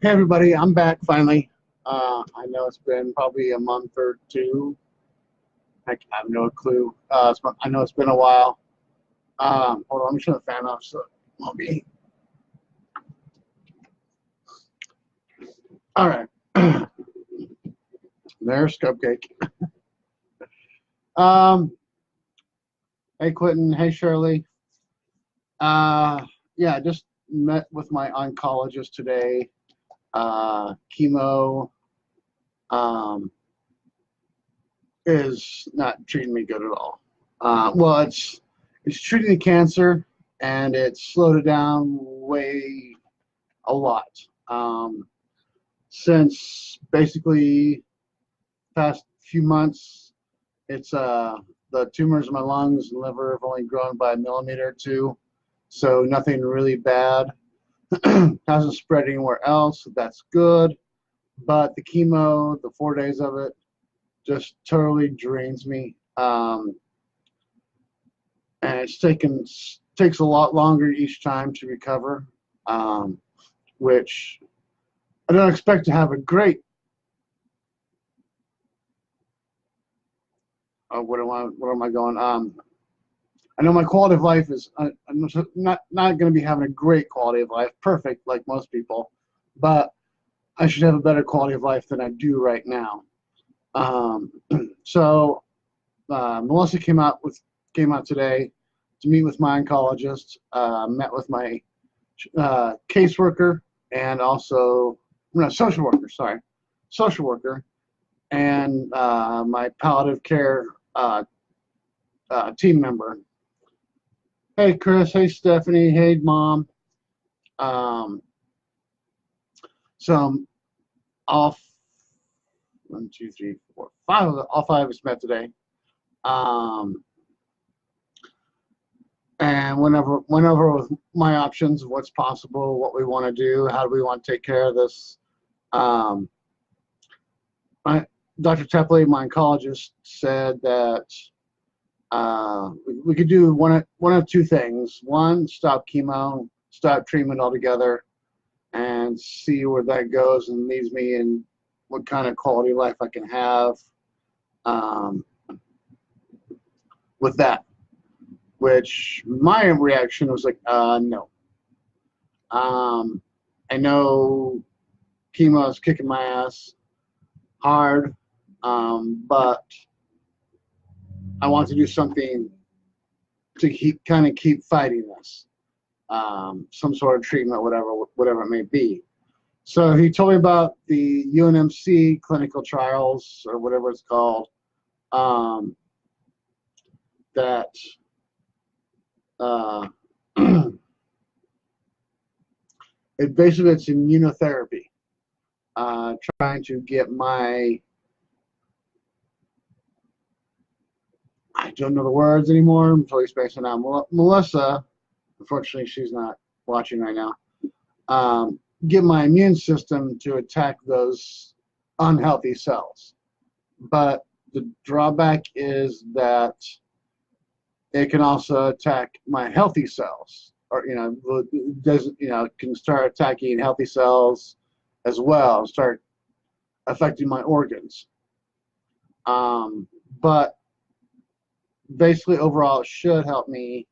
Hey everybody, I'm back finally. I know it's been probably a month or two. I have no clue. I know it's been a while. Hold on, let me turn the fan off so it won't be. All right. There's Cupcake. Um, hey Quentin. Hey Shirley. Yeah, I just met with my oncologist today. Chemo is not treating me good at all. Well, it's treating the cancer, and it's slowed it down way a lot. Since basically past few months, it's the tumors in my lungs and liver have only grown by a millimeter or two, so nothing really bad. Hasn't spread anywhere else, so that's good. But the chemo, the 4 days of it, just totally drains me. And takes a lot longer each time to recover, which I don't expect to have a great. What am I going? I know my quality of life is. I'm not going to be having a great quality of life, perfect like most people, but I should have a better quality of life than I do right now. So Melissa came out today to meet with my oncologist. Met with my caseworker and also social worker. Sorry, social worker and my palliative care team member. Hey Chris. Hey Stephanie. Hey Mom. So all 1, 2, 3, 4, 5 all 5 of us met today. And went over with my options of what's possible, what we want to do, how do we want to take care of this. Dr. Tepley, my oncologist, said that we could do one of two things. One, stop chemo, stop treatment altogether, and see where that goes and leaves me and what kind of quality of life I can have with that. Which my reaction was like, no. I know chemo is kicking my ass hard, but I want to do something to keep fighting this. Some sort of treatment, whatever it may be. So he told me about the UNMC clinical trials or whatever it's called. That it's immunotherapy, trying to get my, I don't know the words anymore, I'm totally spacing out. Melissa, unfortunately she's not watching right now, get my immune system to attack those unhealthy cells. But the drawback is that it can also attack my healthy cells, or can start attacking healthy cells as well, start affecting my organs. But basically, overall, it should help me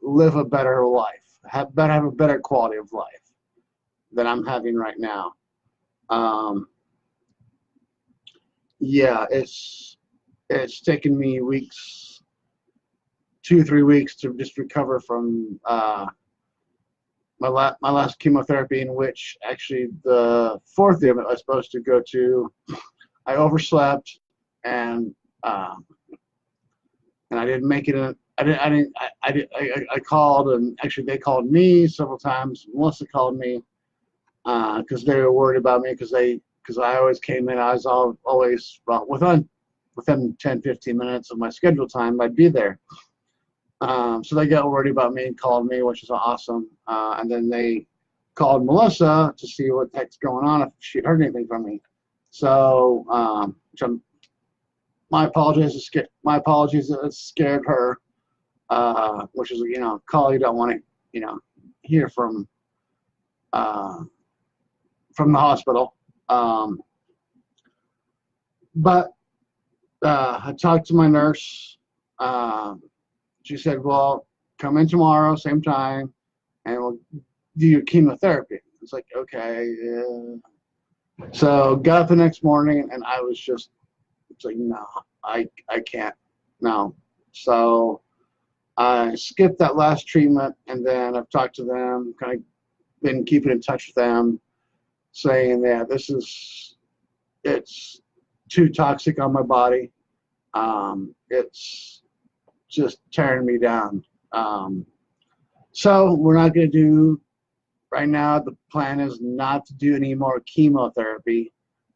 live a better life, have a better quality of life than I'm having right now. Yeah, it's taken me weeks, 2 or 3 weeks to just recover from my last chemotherapy, in which actually the 4th day of it I was supposed to go to. I overslept and I didn't make it. I called, and actually they called me several times. Melissa called me because they were worried about me because I always came in. I was always within 10-15 minutes of my scheduled time, I'd be there. So they got worried about me and called me, which is awesome. And then they called Melissa to see what the heck's going on, if she heard anything from me. So my apologies that it scared her, which is, a call you don't want to, hear from from the hospital. But I talked to my nurse. She said, well, come in tomorrow, same time, and we'll do your chemotherapy. It's like, okay, yeah. So got up the next morning, and I was just, it's like, no, I can't, no. So I skipped that last treatment, and then I've talked to them, kind of been keeping in touch with them, saying that it's too toxic on my body. It's just tearing me down. So we're not going to do, right now the plan is not to do any more chemotherapy,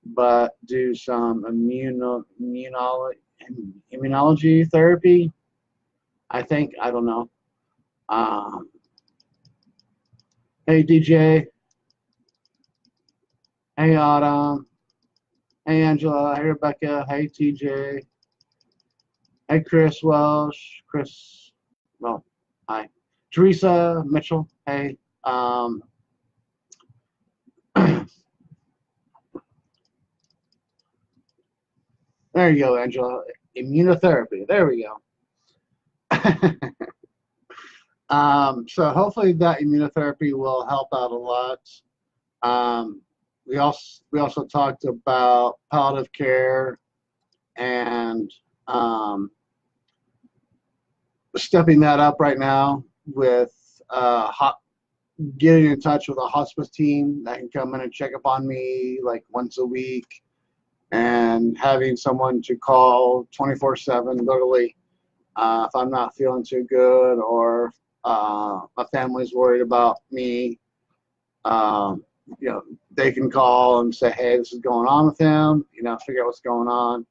but do some immunology therapy, I think. I don't know. Hey DJ, hey Autumn, hey Angela, hey Rebecca, hey TJ, hey Chris Welsh, well, hi. Teresa Mitchell, hey. There you go, Angela. Immunotherapy. There we go. So hopefully that immunotherapy will help out a lot. We also talked about palliative care and stepping that up right now with getting in touch with a hospice team that can come in and check up on me like once a week, and having someone to call 24/7, literally, if I'm not feeling too good, or my family's worried about me. You know, they can call and say, hey, this is going on with him, you know, figure out what's going on.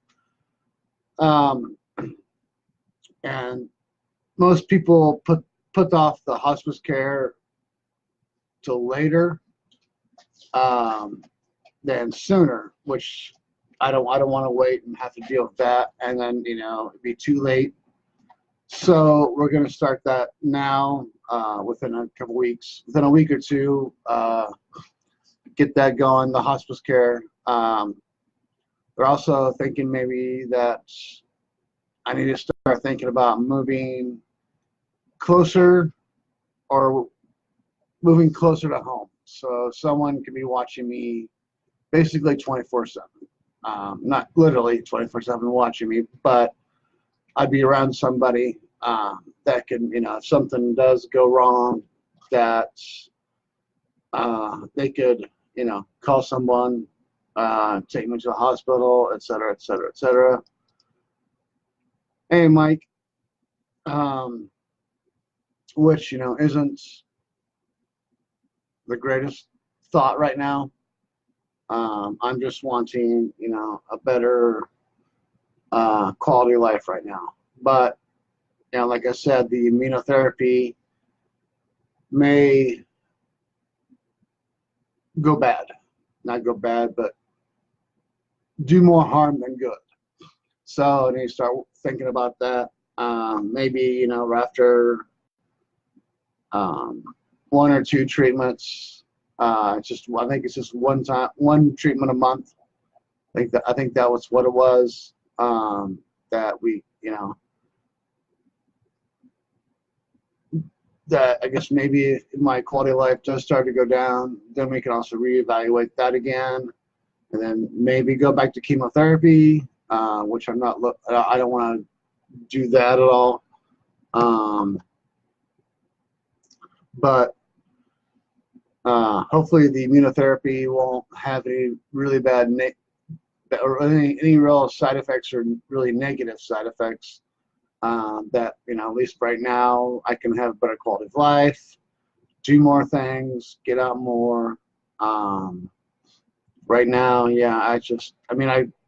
And most people put off the hospice care till later than sooner, which I don't want to wait and have to deal with that, and then, you know, it'd be too late. So we're going to start that now, within a couple weeks, within a week or two, get that going, the hospice care. They're also thinking maybe that I need to start thinking about moving closer, or moving closer to home, so someone can be watching me basically 24/7. Not literally 24/7 watching me, but I'd be around somebody that can, you know, if something does go wrong, that they could, you know, call someone, take me to the hospital, etc., etc., etc. Hey, Mike, which, you know, isn't the greatest thought right now. I'm just wanting, you know, a better quality of life right now. But, you know, like I said, the immunotherapy may go bad. Not go bad, but do more harm than good. So I need to start thinking about that. Maybe, you know, after 1 or 2 treatments, I think it's just one treatment a month. I think that was what it was. That we, you know, that I guess maybe if my quality of life does start to go down, then we can also reevaluate that again, and then maybe go back to chemotherapy, which I don't want to do that at all. But hopefully the immunotherapy won't have any really bad or any real side effects, or really negative side effects. That, you know, at least right now, I can have better quality of life, do more things, get out more. Right now, yeah, I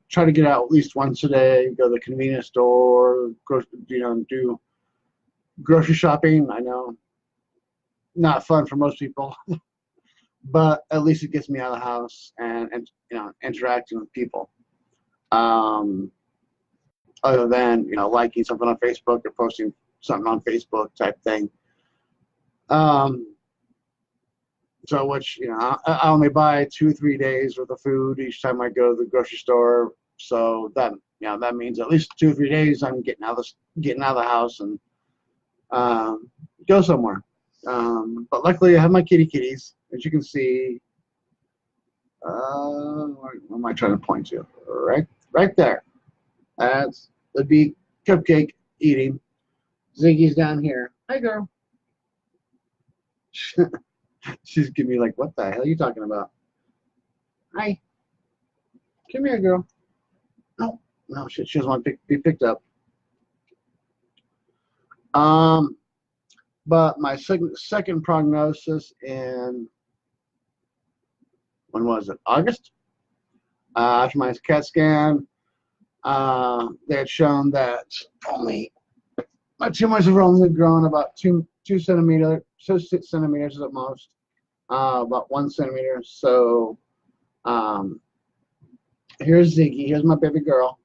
try to get out at least once a day, go to the convenience store, you know, do grocery shopping. I know, not fun for most people, but at least it gets me out of the house and you know, interacting with people. Other than, you know, liking something on Facebook or posting something on Facebook type thing. So which, you know, I only buy 2-3 days worth of food each time I go to the grocery store. So that, you know, that means at least 2-3 days I'm getting out of the house and go somewhere. But luckily I have my kitties, as you can see. Where am I trying to point to? Right there. That's the bee cupcake eating. Ziggy's down here. Hi, girl. She's giving me like, what the hell are you talking about? Hi. Come here, girl. No, she doesn't want to be picked up. But my second prognosis in, when was it? August? After my CAT scan, they had shown that my tumors have only grown about 2 centimeters at most, about 1 centimeter. So here's Ziggy. Here's my baby girl.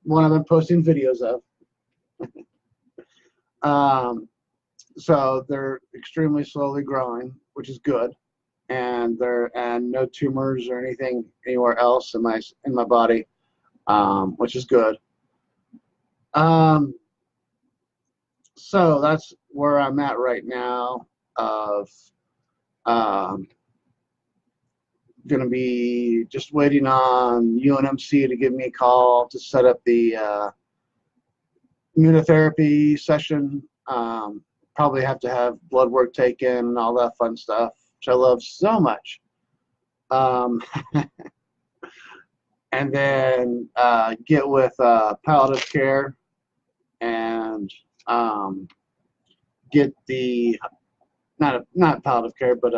One I've been posting videos of. So they're extremely slowly growing, which is good, and no tumors or anything anywhere else in my body, which is good. So that's where I'm at right now. Of gonna be just waiting on UNMC to give me a call to set up the immunotherapy session. Probably have to have blood work taken and all that fun stuff, which I love so much. And then get with palliative care and get the not palliative care, but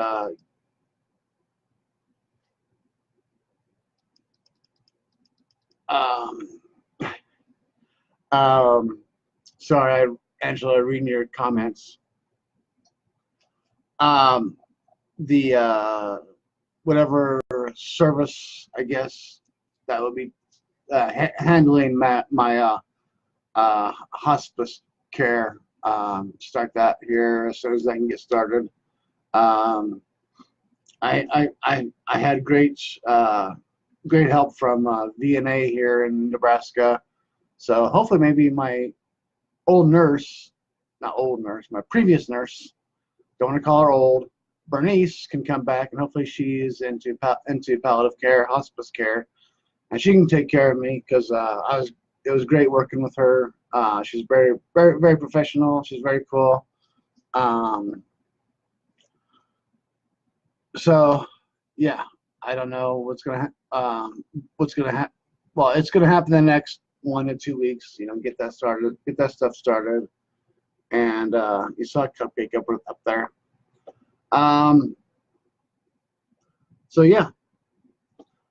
sorry, Angela, reading your comments. The whatever service, I guess, that would be handling my hospice care. Start that here as soon as I can get started. I had great help from VNA here in Nebraska. So hopefully maybe my my previous nurse, don't want to call her old, Bernice, can come back, and hopefully she's into palliative care, hospice care, and she can take care of me, because it was great working with her. She's very, very, very professional. She's very cool. So yeah, I don't know what's gonna happen. Well, it's gonna happen in the next 1 to 2 weeks. You know, get that stuff started. And you saw Cupcake up there. So yeah,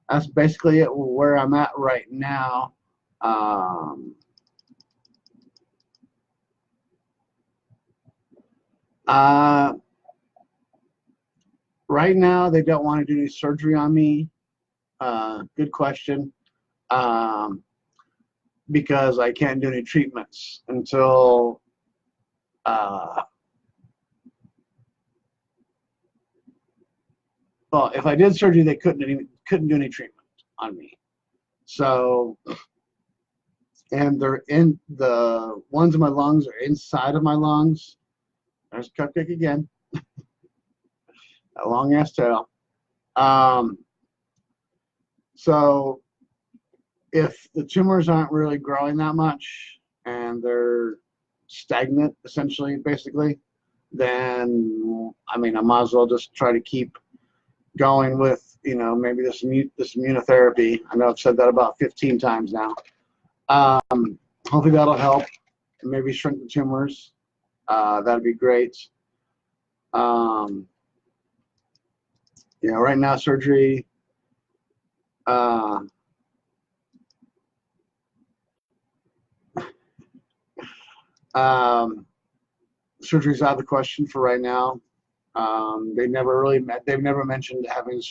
that's basically it, where I'm at right now. Right now, they don't want to do any surgery on me. Good question. Because I can't do any treatments until well, if I did surgery, they couldn't do any treatment on me. So, and they're in, the ones in my lungs are inside of my lungs. There's Cupcake again. That long ass tail. So if the tumors aren't really growing that much and they're stagnant, essentially, basically, then I mean, I might as well just try to keep going with, you know, maybe this immunotherapy. I know I've said that about 15 times now. Hopefully that'll help, and maybe shrink the tumors. That'd be great. You know, right now surgery. Surgery's out of the question for right now. They've never mentioned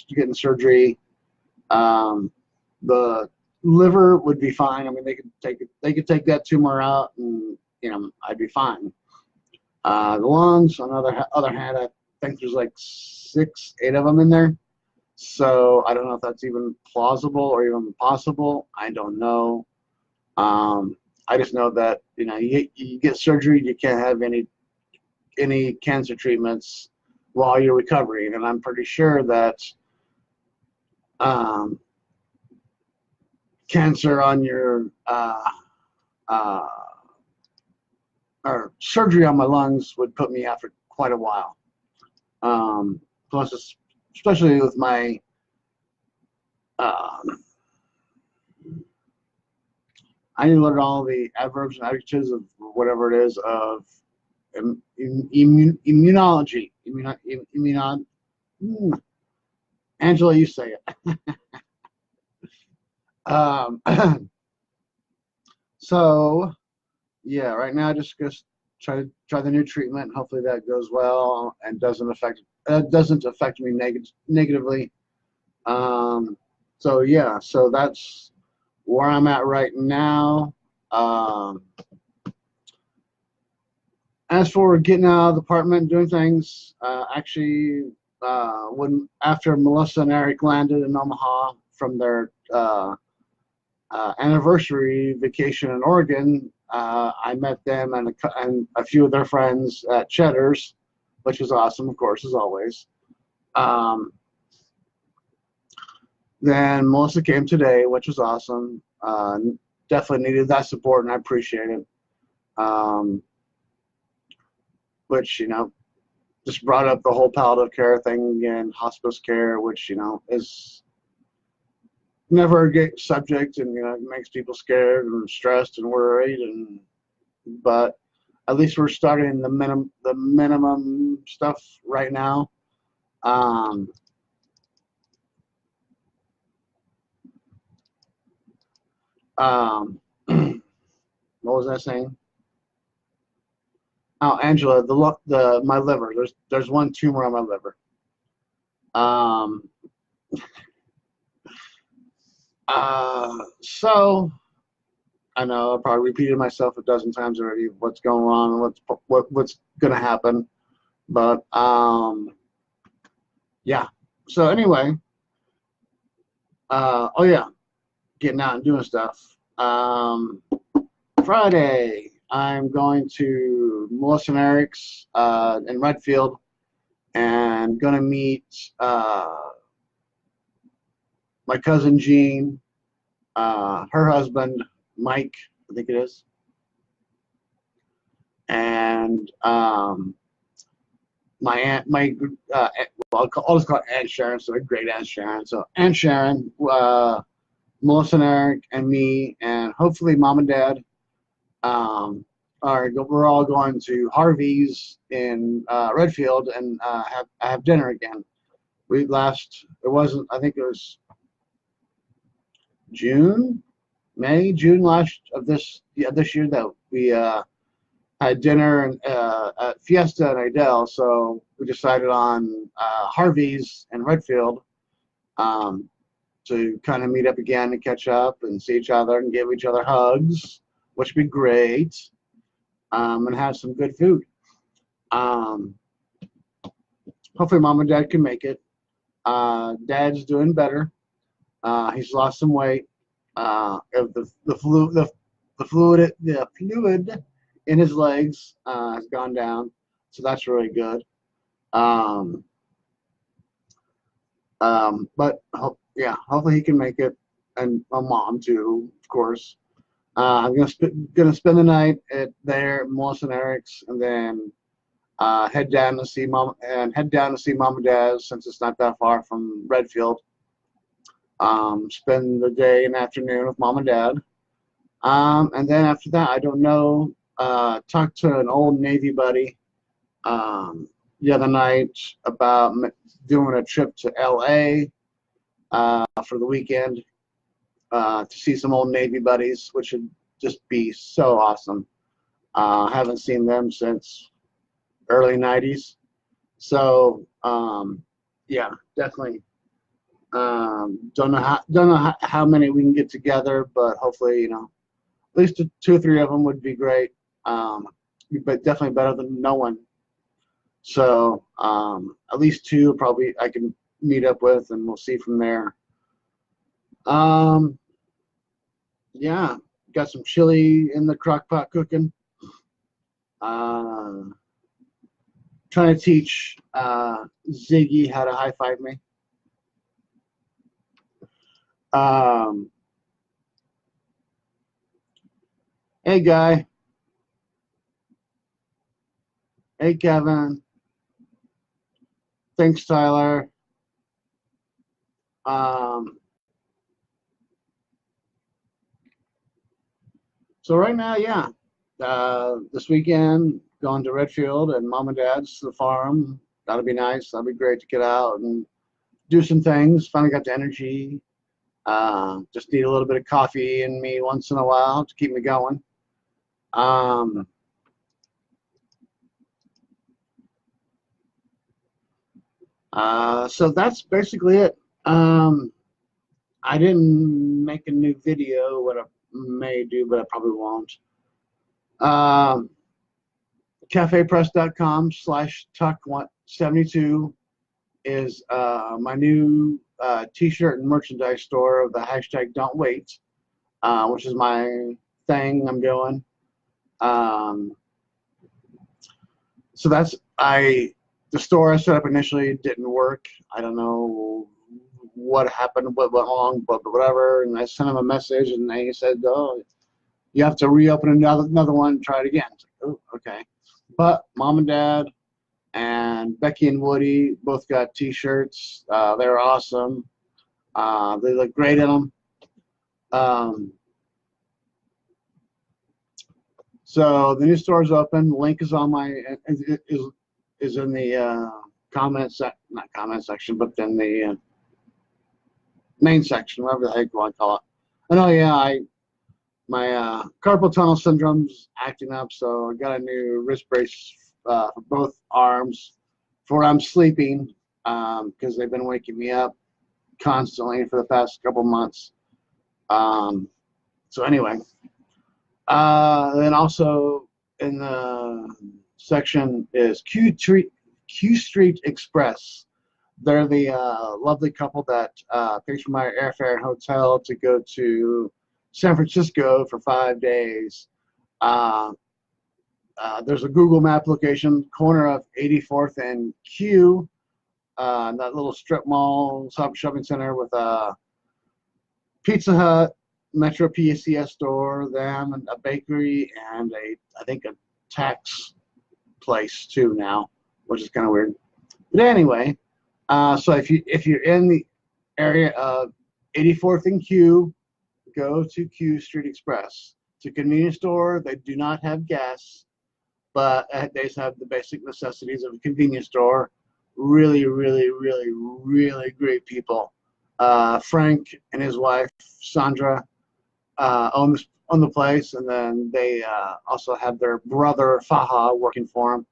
getting surgery. The liver would be fine. I mean, they could take that tumor out, and you know, I'd be fine. The lungs, on the other hand, think there's like 6, 8 of them in there. So I don't know if that's even plausible or even possible. I don't know. I just know that, you know, you get surgery, you can't have any cancer treatments while you're recovering, and I'm pretty sure that cancer on your or surgery on my lungs would put me out for quite a while. Plus, especially with my I need to learn all the adverbs and adjectives of whatever it is of immunology. Angela, you say it. So, yeah, right now I just try the new treatment. Hopefully that goes well and doesn't affect me negatively. So yeah, so that's where I'm at right now. As for getting out of the apartment and doing things, actually, after Melissa and Eric landed in Omaha from their anniversary vacation in Oregon, I met them and a few of their friends at Cheddar's, which was awesome, of course, as always. Then Melissa came today, which was awesome. Definitely needed that support, and I appreciate it. Which, you know, just brought up the whole palliative care thing again, hospice care, which, you know, is never a great subject, and, you know, it makes people scared and stressed and worried, but at least we're starting the minimum stuff right now. What was I saying? Oh, Angela, my liver. There's one tumor on my liver. So I know I probably repeated myself a dozen times already. What's going on? What's gonna happen? But yeah. So anyway, oh yeah, getting out and doing stuff. Friday, I'm going to Melissa and Eric's in Redfield, and gonna meet my cousin Jean, her husband Mike, I think it is, and my aunt, I'll just call it Aunt Sharon, so great Aunt Sharon. So Aunt Sharon, Melissa and Eric, and me, and hopefully Mom and Dad. We're all going to Harvey's in Redfield and have dinner again. I think it was June of this year that we had dinner at Fiesta and Idell. So we decided on Harvey's in Redfield to kind of meet up again and catch up and see each other and give each other hugs, which would be great, and have some good food. Hopefully Mom and Dad can make it. Dad's doing better. He's lost some weight. The fluid in his legs has gone down, so that's really good. But yeah, hopefully he can make it, and my mom too, of course. I'm gonna spend the night at Melissa and Eric's, and then head down to see Mom and Dad, since it's not that far from Redfield. Spend the day and afternoon with Mom and Dad, and then after that, I don't know. Talked to an old Navy buddy the other night about doing a trip to LA for the weekend. To see some old Navy buddies, which would just be so awesome. Haven't seen them since early 90s. So yeah, definitely. Don't know how many we can get together, but hopefully, you know, at least 2 or 3 of them would be great. But definitely better than no one. So at least 2 probably I can meet up with, and we'll see from there. Yeah, got some chili in the crock pot cooking. Trying to teach Ziggy how to high five me. Hey, Guy. Hey, Kevin. Thanks, Tyler. So right now, yeah, this weekend, going to Redfield and Mom and Dad's, the farm. That'll be nice. That'll be great to get out and do some things. Finally got the energy. Just need a little bit of coffee in me once in a while to keep me going. So that's basically it. I didn't make a new video. What I may do, but I probably won't. cafepress.com/tuck72 is my new t-shirt and merchandise store of the hashtag DONTWAIT, which is my thing I'm doing. So that's the store I set up initially didn't work. I don't know what happened, what went wrong, but whatever. And I sent him a message, and they said, "Oh, you have to reopen another one and try it again." It's like, oh, okay. But Mom and Dad and Becky and Woody both got T-shirts. They're awesome. They look great in them. So the new store is open. The link is on my is in the not comment section, but in the main section, whatever the heck you want to call it. And oh yeah, my carpal tunnel syndrome's acting up, so I got a new wrist brace for both arms for when I'm sleeping, because they've been waking me up constantly for the past couple months. So anyway, then also in the section is Q Street Express. They're the lovely couple that pays for my airfare and hotel to go to San Francisco for 5 days. There's a Google Map location, corner of 84th and Q, that little strip mall, shopping center with a Pizza Hut, Metro PCS store, them, and a bakery, and I think a tax place too now, which is kind of weird. But anyway, so if you're in the area of 84th and Q, go to Q Street Express. It's a convenience store. They do not have gas, but they have the basic necessities of a convenience store. Really, really, really, really great people. Frank and his wife Sandra own the place, and then they also have their brother Faha working for them.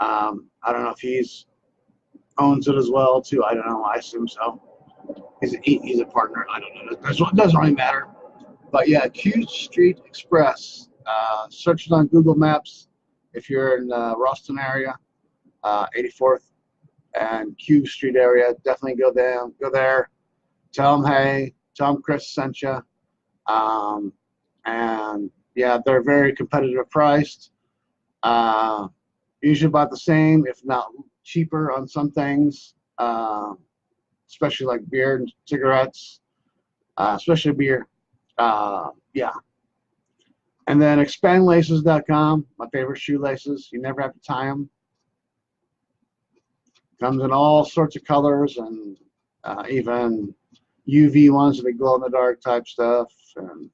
I don't know if he's owns it as well too. I don't know. I assume so. He's a partner. I don't know. It doesn't really matter. But yeah, Q Street Express. Search it on Google Maps if you're in the Ralston area, 84th and Q Street area. Definitely go there. Tell them hey. Tell them Chris sent you. And yeah, they're very competitive priced. Usually about the same, if not cheaper on some things, especially like beer and cigarettes, especially beer. Yeah. And then expandlaces.com, my favorite shoelaces. You never have to tie them. Comes in all sorts of colors, and even UV ones that glow in the dark type stuff. And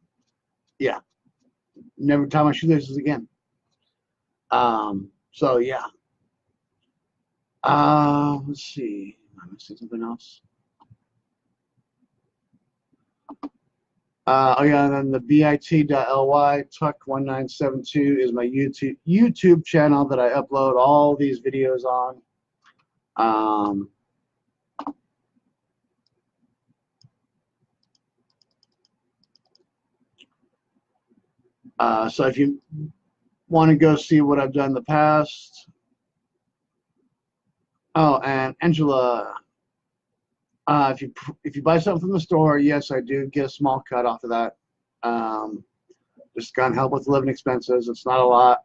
yeah, never tie my shoelaces again. So yeah. Let's see. Am I missing something else? Oh yeah, and then the bit.ly tuck1972 is my YouTube channel that I upload all these videos on. So if you want to go see what I've done in the past, Oh, and Angela, if you buy something from the store, yes, I do get a small cut off of that. Just kind of help with living expenses. It's not a lot.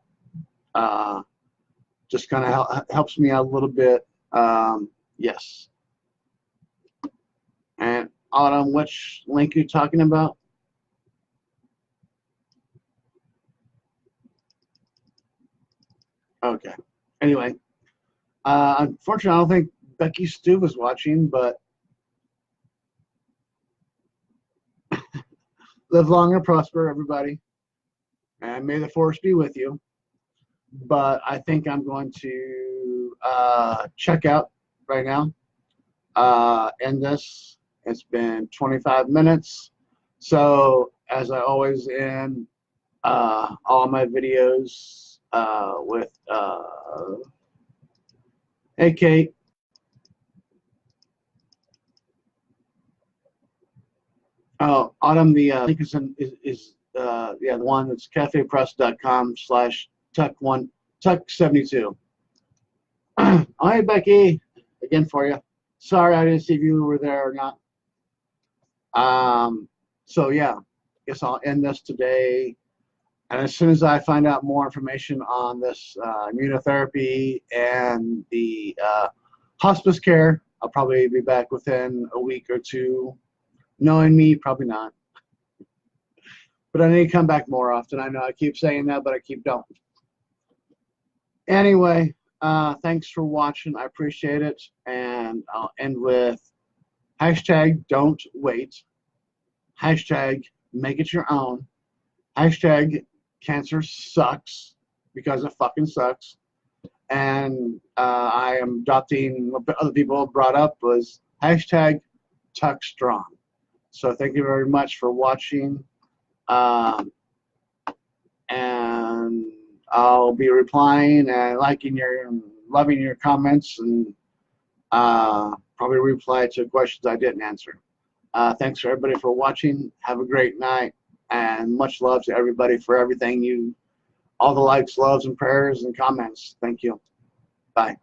Just kind of helps me out a little bit. Yes. And Autumn, which link are you talking about? Okay. Anyway, unfortunately, I don't think Becky Stu was watching, but live long and prosper, everybody. And may the force be with you. But I think I'm going to check out right now. End this. It's been 25 minutes. So, as I always end all my videos with, hey, Kate. Oh, Autumn, the link is the one that's cafepress.com/tuck72. All right, Becky, again for you. Sorry, I didn't see if you were there or not. So yeah, guess I'll end this today. And as soon as I find out more information on this immunotherapy and the hospice care, I'll probably be back within a week or two. Knowing me, probably not. But I need to come back more often. I know I keep saying that, but I keep don't. Anyway, thanks for watching. I appreciate it. And I'll end with #DONTWAIT, #MAKEITYOUROWN, #CANCERSUCKS, because it fucking sucks. And I am adopting what other people brought up was #TUCKSTRONG. So thank you very much for watching. And I'll be replying and liking loving your comments, and probably reply to questions I didn't answer. Thanks for everybody for watching. Have a great night, and much love to everybody for everything all the likes, loves, and prayers and comments. Thank you. Bye.